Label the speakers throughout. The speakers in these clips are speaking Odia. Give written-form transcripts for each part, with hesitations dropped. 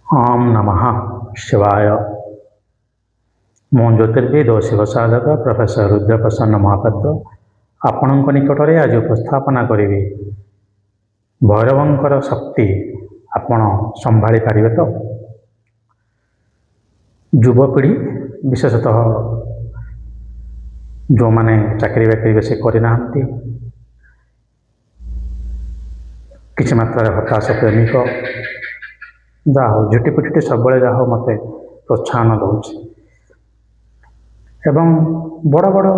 Speaker 1: ओम नमः शिवाय। मो ज्योतिर्विद और शिव साधक प्रोफेसर रुद्रप्रसन्न महापात्र आपणक निकट में आज उपस्थापना करी भैरवंकर शक्ति आपण संभाली पारे तो। युवपीढ़ी विशेषतः जो मैंने चाकरी बाकरी बेस करना किसी मात्रा हताश प्रेमिक जहा झुटीपुटी सब जहा मत प्रोत्साहन दूसरी एवं बड़ बड़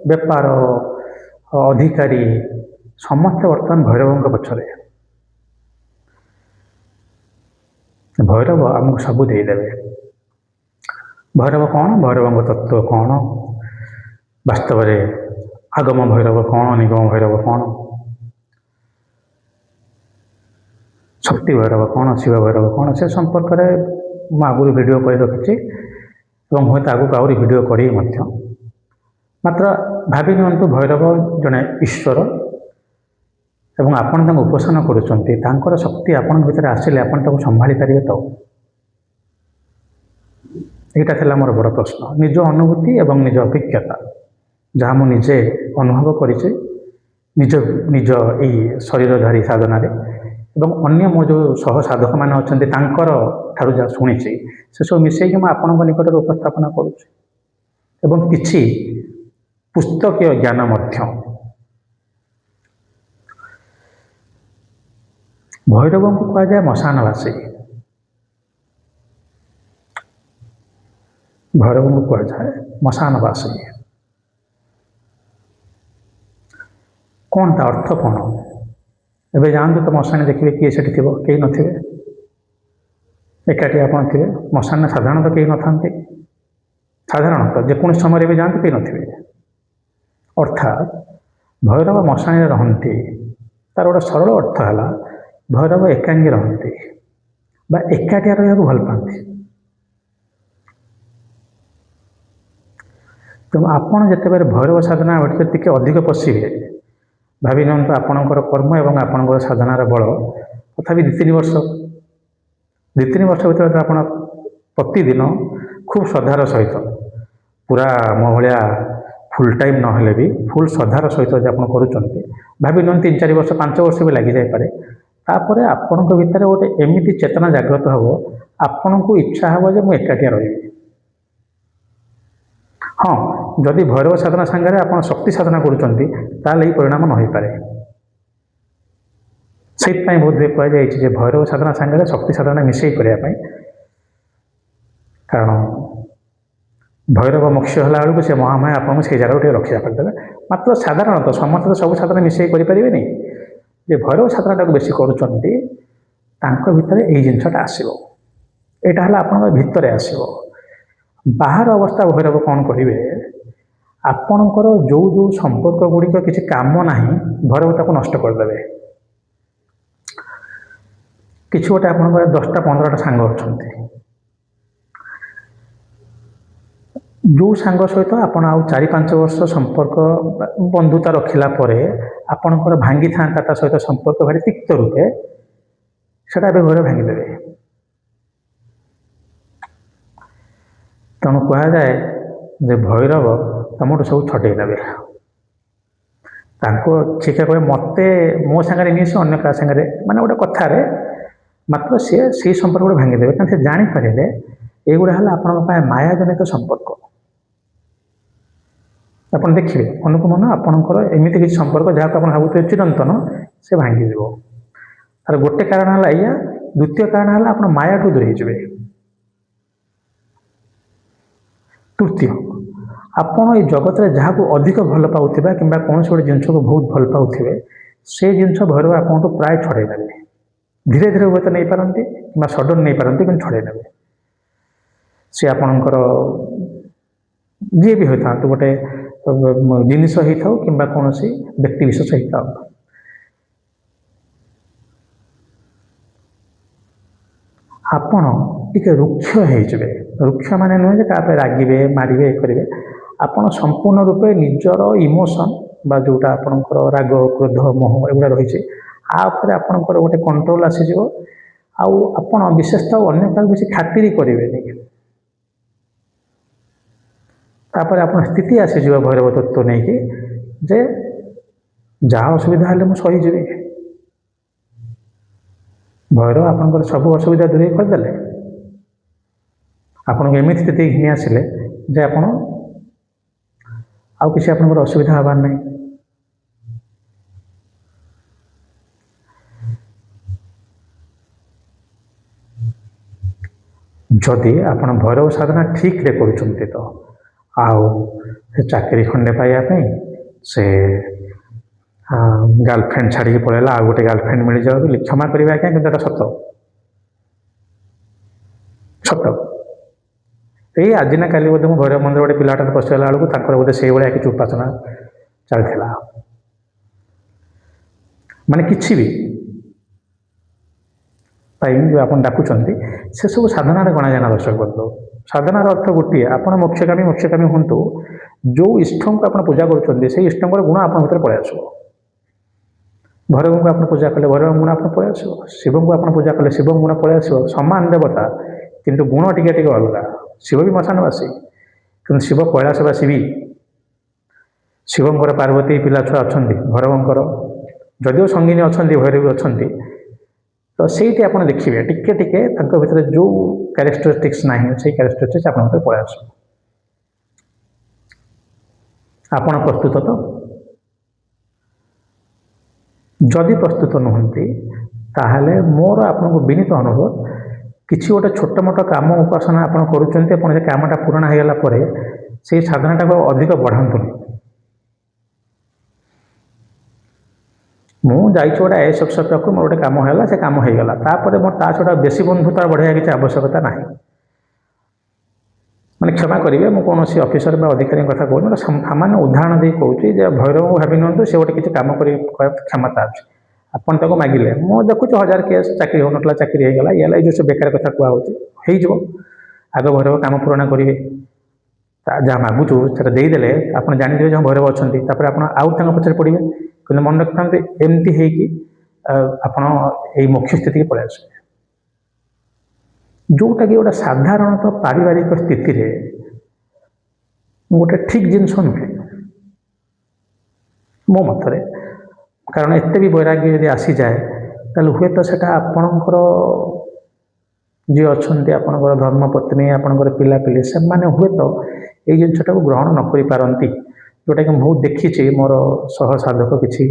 Speaker 1: बेपार अधिकारी समस्ते बर्तमान भैरव पछरे भैरव आमको सब देदेवे। भैरव कौन, भैरव तत्व कौन, वास्तव में आगम भैरव कौन, निगम भैरव कौन, शक्ति भैरव कौन, शिव भैरव कौन, से संपर्क में आगुरी वीडियो कर रखी हूँ तो आगू आहरी वीडियो करी मात्र भावी नियंतु भैरव जड़े ईश्वर एवं आपण उपासना कर शक्ति आपण भीतर आसिले आपण संभाली पारे तो। यहाँ था मोर बड़ प्रश्न निज अनुभूति एवं निज अभिज्ञता जहाँ मुझे अनुभव करिचे निज निज यही शरीरधारी साधना एवं अन्य मो जो सह साधक मैंने अच्छा ठार जहाँ शुणी से सब मिसई मैं आपण निकट में उपस्थापना करुँच किछि पुस्तकीय ज्ञान भैरव को कह जाए मशानवासी। भैरव को कह जाए मशानवासी कौन ता अर्थ कौन एवं जानते तो मशानी देखिए किए से कई नथिबे एकाठी आपन थे मशान साधारणतः कई न था साधारणतः जेकोसी समय भी जाते कई नथिबे अर्थात भैरव मशानी रहती तार गोटे सरल अर्थ है भैरव एकांगी रहती बा एकाठिया रहा भल पाती। तेणु आपड़ जिते भैरव साधना टी अधिक पशिबे भावी नियंतु आपणकर कर्म एवं आपणकर साधनार बल तथापि 2-3 वर्ष भर आप प्रतिदिन खूब श्रद्धार सहित पूरा मो भाया फुल टाइम नहेले भी फुल श्रद्धार सहित आप करुँच भावी नियंतु 3-4 वर्ष 5 वर्ष भी लग जापे तापर आपण भितर गोटे एमती चेतना जागृत हम आपण को इच्छा हे जो मुझे एकाठिया रही। हाँ जदि भैरव साधना सांगे आप शक्ति साधना करें परिणाम न हो पारे से बोध हुए कहुई भैरव साधना सांगे शक्ति साधना मिसई करने कारण भैरव मोक्ष है बेलू से महामाया आपको से जगह रक्षा करदे मात्र साधारणतः समस्त सब साधना मिसई करें जे भैरव साधना बेसी कर भितर यही जिनसा आसो यहाँ है आप भितर आसो बाहर अवस्था भैरव कौन करेंगे आपणकर जो जो संपर्क गुड़िक किसी काम ना भैरव ताको नष्ट करदे किसी गोटे आप 10-15टा सांग अच्छा जो सांग सहित आप 4-5 वर्ष संपर्क बंधुता रखिला आपणकर भांगी था सहित संपर्क भारी तिक्त रूपे से भैरव भांगीदेवे। तेणु कह जाए जे भैरव तुम सब छटई देवे शिक्षा कहे मत मो सागर मिस अन्न क्या सागर माने गोटे कथार मात्र सी से संपर्क गोटे भांगीदेवे कारण से जानीपारे युवा है आप मायाजनित संपर्क आप देखिए अनुकूल मन आपंकर एमती किसी संपर्क जहाँ को भावुए चिरंतन से भांगी तार गोटे कारण है या द्वितीय कारण है आप माया ठू दूरे जाए। तृतीय आपड़ ये जगत में जहाँ को अधिक भल पाऊा कि कौन गोटे जिनस को बहुत भल पाए से जिनस भैरव आपको प्राय छड़े देवे धीरे धीरे हूँ तो नहीं पारती कि सडन नहीं पारती कि छड़े देवे सी आपणकर जी भी होता तो गोटे जिनिस होता कि कौन व्यक्ति विशेष होता आपण टिके रुक्ष होइजबे रुक्ष माने नुहे जे रागिबे मारिबे करेंगे आपण संपूर्ण रूपे निजर इमोशन बा जोटा आपणकर राग क्रोध मोह एगुड़ा रही आपरे आपणकर गोटे कंट्रोल आसीजिवो ଆଉ ଆପଣ ବିଶେଷତଃ ଅନ୍ୟ କାହାକୁ ବେଶୀ ଖାତିରି କରିବେନି। ତାପରେ ଆପଣ ସ୍ଥିତି ଆସିଯିବ ଭୈରବ ତତ୍ତ୍ୱ ନେଇକି ଯେ ଯାହା ଅସୁବିଧା ହେଲେ ମୁଁ ସହିଯିବି। ଭୈରବ ଆପଣଙ୍କର ସବୁ ଅସୁବିଧା ଦୂରେଇ କରିଦେଲେ। ଆପଣଙ୍କୁ ଏମିତି ସ୍ଥିତି ଘିନି ଆସିଲେ ଯେ ଆପଣ ଆଉ କିଛି ଆପଣଙ୍କର ଅସୁବିଧା ହେବାର ନାହିଁ। ଯଦି ଆପଣ ଭୈରବ ସାଧନା ଠିକ୍ରେ କରୁଛନ୍ତି ତ ଆଉ ସେ ଚାକିରି ଖଣ୍ଡେ ପାଇବା ପାଇଁ ସେ ଗାର୍ଲଫ୍ରେଣ୍ଡ ଛାଡ଼ିକି ପଳେଇଲା ଆଉ ଗୋଟେ ଗାର୍ଲଫ୍ରେଣ୍ଡ ମିଳିଯାଉ ବୋଲି କ୍ଷମା କରିବା ଆଜ୍ଞା, କିନ୍ତୁ ଏଟା ସତ ସତ। ଏଇ ଆଜି ନା କାଲି ବୋଧେ ମୁଁ ଭୈରବ ମନ୍ଦିର ଗୋଟେ ପିଲାଟା ପଶିଗଲା ବେଳକୁ ତାଙ୍କର ବୋଧେ ସେଇଭଳିଆ କିଛି ଉପାସନା ଚାଲିଥିଲା। ମାନେ କିଛି ବି ପାଇଁ ଯେଉଁ ଆପଣ ଡାକୁଛନ୍ତି ସେସବୁ ସାଧନାରେ ଗଣାଯାଏ ନା ଦର୍ଶକ ବନ୍ଧୁ। ସାଧନାର ଅର୍ଥ ଗୋଟିଏ, ଆପଣ ମୋକ୍ଷକାମୀ ହୁଅନ୍ତୁ, ଯେଉଁ ଇଷ୍ଟଙ୍କୁ ଆପଣ ପୂଜା କରୁଛନ୍ତି ସେଇ ଇଷ୍ଟଙ୍କର ଗୁଣ ଆପଣଙ୍କ ଭିତରେ ପଳେଇ ଆସିବ। ଭୈରବଙ୍କୁ ଆପଣ ପୂଜା କଲେ ଭୈରବଙ୍କ ଗୁଣ ଆପଣ ପଳେଇ ଆସିବ, ଶିବଙ୍କୁ ଆପଣ ପୂଜା କଲେ ଶିବଙ୍କ ଗୁଣ ପଳେଇ ଆସିବ। ସମାନ ଦେବତା କିନ୍ତୁ ଗୁଣ ଟିକେ ଟିକେ ଅଲଗା। ଶିବ ବି ମଶାନବାସୀ କିନ୍ତୁ ଶିବ କୈଳାସବାସୀ ବି। ଶିବଙ୍କର ପାର୍ବତୀ ପିଲାଛୁଆ ଅଛନ୍ତି, ଭୈରବଙ୍କର ଯଦିଓ ସଙ୍ଗିନୀ ଅଛନ୍ତି, ଭୈରବୀ ଅଛନ୍ତି, ତ ସେଇଠି ଆପଣ ଦେଖିବେ ଟିକେ ଟିକେ ତାଙ୍କ ଭିତରେ ଯେଉଁ କ୍ୟାରେକ୍ଟରିଷ୍ଟିକ୍ସ ନାହିଁ ସେଇ କ୍ୟାରେକ୍ଟରିଷ୍ଟିକ୍ସ ଆପଣଙ୍କ ଭିତରେ ପଳେଇ ଆସିବ। ଆପଣ ପ୍ରସ୍ତୁତ ତ? ଯଦି ପ୍ରସ୍ତୁତ ନୁହନ୍ତି ତାହେଲେ ମୋର ଆପଣଙ୍କୁ ବିନୀତ ଅନୁରୋଧ, କିଛି ଗୋଟେ ଛୋଟ ମୋଟ କାମ ଉପାସନା ଆପଣ କରୁଛନ୍ତି, ଆପଣ ସେ କାମଟା ପୂରଣ ହୋଇଗଲା ପରେ ସେଇ ସାଧନାଟାକୁ ଅଧିକ ବଢ଼ାନ୍ତୁନି। ମୁଁ ଯାଇଛି ଗୋଟେ ଆଇଏଏସ୍ ଅଫିସର ପାଖକୁ, ମୋର ଗୋଟେ କାମ ହେଲା, ସେ କାମ ହେଇଗଲା, ତାପରେ ମୋର ତା ଛଡ଼ା ବେଶୀ ବନ୍ଧୁତା ବଢ଼େଇବା କିଛି ଆବଶ୍ୟକତା ନାହିଁ। ମାନେ କ୍ଷମା କରିବେ, ମୁଁ କୌଣସି ଅଫିସର ବା ଅଧିକାରୀଙ୍କ କଥା କହୁନି, ଗୋଟେ ସାମାନ୍ୟ ଉଦାହରଣ ଦେଇ କହୁଛି ଯେ ଭୈରବଙ୍କୁ ଭାବି ନିଅନ୍ତୁ ସେ ଗୋଟେ କିଛି କାମ କରି କ୍ଷମତା ଅଛି, ଆପଣ ତାକୁ ମାଗିଲେ। ମୁଁ ଦେଖୁଛି 1000 କେସ୍, ଚାକିରି ହେଉନଥିଲା ଚାକିରି ହେଇଗଲା, ଇଏ ହେଲା, ଏଇ ଯେଉଁ ବେକାର କଥା କୁହାହେଉଛି ହେଇଯିବ। ଆଗ ଭୈରବ କାମ ପୂରଣ କରିବେ, ଯାହା ମାଗୁଛୁ ସେଟା ଦେଇଦେଲେ ଆପଣ ଜାଣିଦେବେ ଯେ ଭୈରବ ଅଛନ୍ତି, ତାପରେ ଆପଣ ଆଉ ତାଙ୍କ ପଛରେ ପଡ଼ିବେ। କିନ୍ତୁ ମନେ ରଖିଥାନ୍ତି ଏମିତି ହେଇକି ଆପଣ ଏଇ ମୋକ୍ଷ ସ୍ଥିତିକି ପଳେଇ ଆସିବେ, ଯେଉଁଟାକି ଗୋଟେ ସାଧାରଣତଃ ପାରିବାରିକ ସ୍ଥିତିରେ ଗୋଟେ ଠିକ୍ ଜିନିଷ ନୁହେଁ ମୋ ମତରେ। କାରଣ ଏତେ ବି ବୈରାଗ୍ୟ ଯଦି ଆସିଯାଏ ତାହେଲେ ହୁଏତ ସେଟା ଆପଣଙ୍କର ଯିଏ ଅଛନ୍ତି, ଆପଣଙ୍କର ଧର୍ମପତ୍ନୀ, ଆପଣଙ୍କର ପିଲାପିଲି, ସେମାନେ ହୁଏତ ଏଇ ଜିନିଷଟାକୁ ଗ୍ରହଣ ନ କରିପାରନ୍ତି, ଯେଉଁଟାକି ମୁଁ ଦେଖିଛି ମୋର ସହସାଧକ କିଛି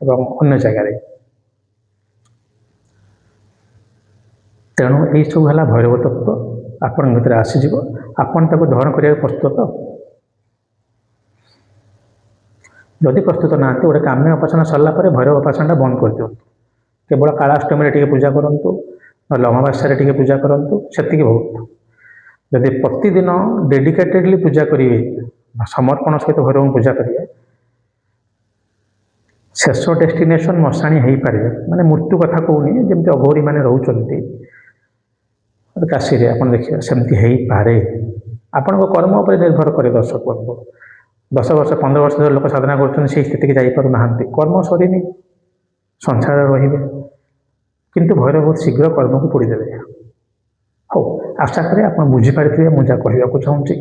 Speaker 1: ଏବଂ ଅନ୍ୟ ଜାଗାରେ। ତେଣୁ ଏଇସବୁ ହେଲା ଭୈରବ ତତ୍ତ୍ୱ, ଆପଣଙ୍କ ଭିତରେ ଆସିଯିବ, ଆପଣ ତାକୁ ଧାରଣ କରିବାକୁ ପ୍ରସ୍ତୁତ। ଯଦି ପ୍ରସ୍ତୁତ ନାହାନ୍ତି, ଗୋଟେ କାମ୍ୟ ଉପାସନା ସରିଲା ପରେ ଭୈରବ ଉପାସନାଟା ବନ୍ଦ କରିଦିଅନ୍ତୁ। କେବଳ କାଳାଷ୍ଟମୀରେ ଟିକେ ପୂଜା କରନ୍ତୁ, ନହେଲେ ଅମାବାସ୍ୟାରେ ଟିକେ ପୂଜା କରନ୍ତୁ, ସେତିକି ବହୁତ। ଯଦି ପ୍ରତିଦିନ ଡେଡିକେଟେଡଲି ପୂଜା କରିବେ, ସମର୍ପଣ ସହିତ ଭୈରବଙ୍କୁ ପୂଜା କରିବେ, ଶେଷ ଡେଷ୍ଟିନେସନ୍ ମଶାଣି ହେଇପାରିବେ। ମାନେ ମୃତ୍ୟୁ କଥା କହୁନି, ଯେମିତି ଅଘୋରୀମାନେ ରହୁଛନ୍ତି କାଶୀରେ ଆପଣ ଦେଖିବେ, ସେମିତି ହେଇପାରେ। ଆପଣଙ୍କ କର୍ମ ଉପରେ ନିର୍ଭର କରେ ଦର୍ଶକ ବନ୍ଧୁ। 10 ବର୍ଷ 15 ବର୍ଷ ଧରି ଲୋକ ସାଧନା କରୁଛନ୍ତି, ସେଇ ସ୍ଥିତିକି ଯାଇପାରୁନାହାନ୍ତି, କର୍ମ ସରିନି, ସଂସାରରେ ରହିବେ, କିନ୍ତୁ ଭୈରବ ବହୁତ ଶୀଘ୍ର କର୍ମକୁ ପୋଡ଼ିଦେବେ। ହଉ, ଆଶା କରେ ଆପଣ ବୁଝିପାରିଥିବେ ମୁଁ ଯାହା କହିବାକୁ ଚାହୁଁଛି।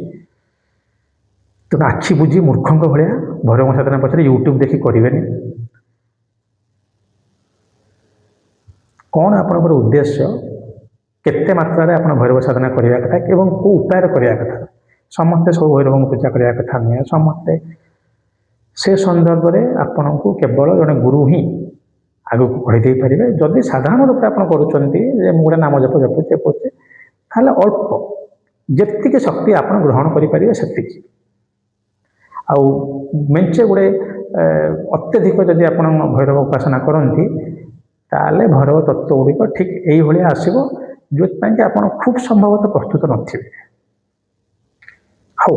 Speaker 1: ତେଣୁ ଆଖି ବୁଝି ମୂର୍ଖଙ୍କ ଭଳିଆ ଭୈରବ ସାଧନା ପଛରେ ୟୁଟ୍ୟୁବ୍ ଦେଖି କରିବେନି। କ'ଣ ଆପଣଙ୍କର ଉଦ୍ଦେଶ୍ୟ, କେତେ ମାତ୍ରାରେ ଆପଣ ଭୈରବ ସାଧନା କରିବା କଥା ଏବଂ କେଉଁ ଉପାୟରେ କରିବା କଥା। ସମସ୍ତେ ସବୁ ଭୈରବଙ୍କୁ ପୂଜା କରିବା କଥା ନୁହେଁ। ସମସ୍ତେ ସେ ସନ୍ଦର୍ଭରେ ଆପଣଙ୍କୁ କେବଳ ଜଣେ ଗୁରୁ ହିଁ ଆଗକୁ କହିଦେଇପାରିବେ। ଯଦି ସାଧାରଣ ରୂପେ ଆପଣ କରୁଛନ୍ତି ଯେ ମୁଁ ଗୋଟେ ନାମ ଜପୁଛି, ତାହେଲେ ଅଳ୍ପ ଯେତିକି ଶକ୍ତି ଆପଣ ଗ୍ରହଣ କରିପାରିବେ ସେତିକି। ଆଉ ମେଞ୍ଚେ ଗୁଡ଼େ ଅତ୍ୟଧିକ ଯଦି ଆପଣ ଭୈରବ ଉପାସନା କରନ୍ତି ତାହେଲେ ଭୈରବ ତତ୍ତ୍ୱ ଗୁଡ଼ିକ ଠିକ୍ ଏଇଭଳିଆ ଆସିବ, ଯେଉଁଥିପାଇଁ କି ଆପଣ ଖୁବ୍ ସମ୍ଭବତଃ ପ୍ରସ୍ତୁତ ନଥିବେ। ହଉ,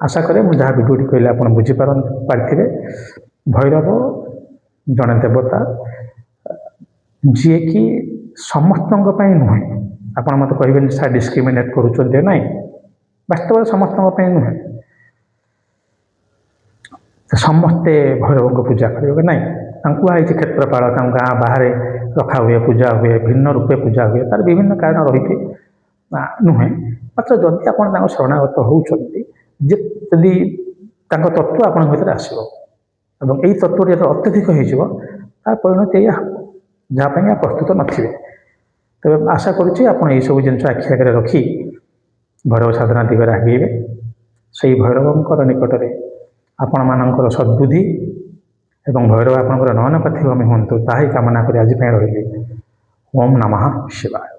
Speaker 1: ଆଶା କରେ ମୁଁ ଯାହା ଭିଡ଼ିଓଟି କହିଲେ ଆପଣ ବୁଝିପାରିଥିବେ। ଭୈରବ ଜଣେ ଦେବତା, ଯିଏକି ସମସ୍ତଙ୍କ ପାଇଁ ନୁହେଁ। ଆପଣ ମୋତେ କହିବେନି ସାର୍ ଡିସ୍କ୍ରିମିନେଟ୍ କରୁଛନ୍ତି, ନାହିଁ, ବାସ୍ତବରେ ସମସ୍ତଙ୍କ ପାଇଁ ନୁହେଁ। ସମସ୍ତେ ଭୈରବଙ୍କୁ ପୂଜା କରିବେ ନାହିଁ, ତାଙ୍କୁ କୁହାଯାଇଛି କ୍ଷେତ୍ରପାଳ, ତାଙ୍କୁ ଗାଁ ବାହାରେ ରଖା ହୁଏ, ପୂଜା ହୁଏ, ଭିନ୍ନ ରୂପେ ପୂଜା ହୁଏ, ତାର ବିଭିନ୍ନ କାରଣ ରହିଛି ନୁହେଁ। ମାତ୍ର ଯଦି ଆପଣ ତାଙ୍କ ଶରଣାଗତ ହେଉଛନ୍ତି, ଯଦି ତାଙ୍କ ତତ୍ତ୍ୱ ଆପଣଙ୍କ ଭିତରେ ଆସିବ ଏବଂ ଏଇ ତତ୍ତ୍ୱଟି ଯେତେବେଳେ ଅତ୍ୟଧିକ ହେଇଯିବ ତାର ପରିଣତି ଏଇଆ ହେବ ଯାହା ପାଇଁ ପ୍ରସ୍ତୁତ ନଥିବେ। ତେବେ ଆଶା କରୁଛି ଆପଣ ଏଇସବୁ ଜିନିଷ ଆଖି ଆଗରେ ରଖି ଭୈରବ ସାଧନା ଦିଗରେ ଆଗେଇବେ। ସେଇ ଭୈରବଙ୍କର ନିକଟରେ ଆପଣମାନଙ୍କର ସଦ୍ବୁଦ୍ଧି ଏବଂ ଭୈରବ ଆପଣଙ୍କର ନୟନ ପାଥିଗାମୀ ହୁଅନ୍ତୁ, ତାହା ହିଁ କାମନା କରି ଆଜି ପାଇଁ ରହିଲି। ଓମ୍ ନମଃ ଶିବାୟ।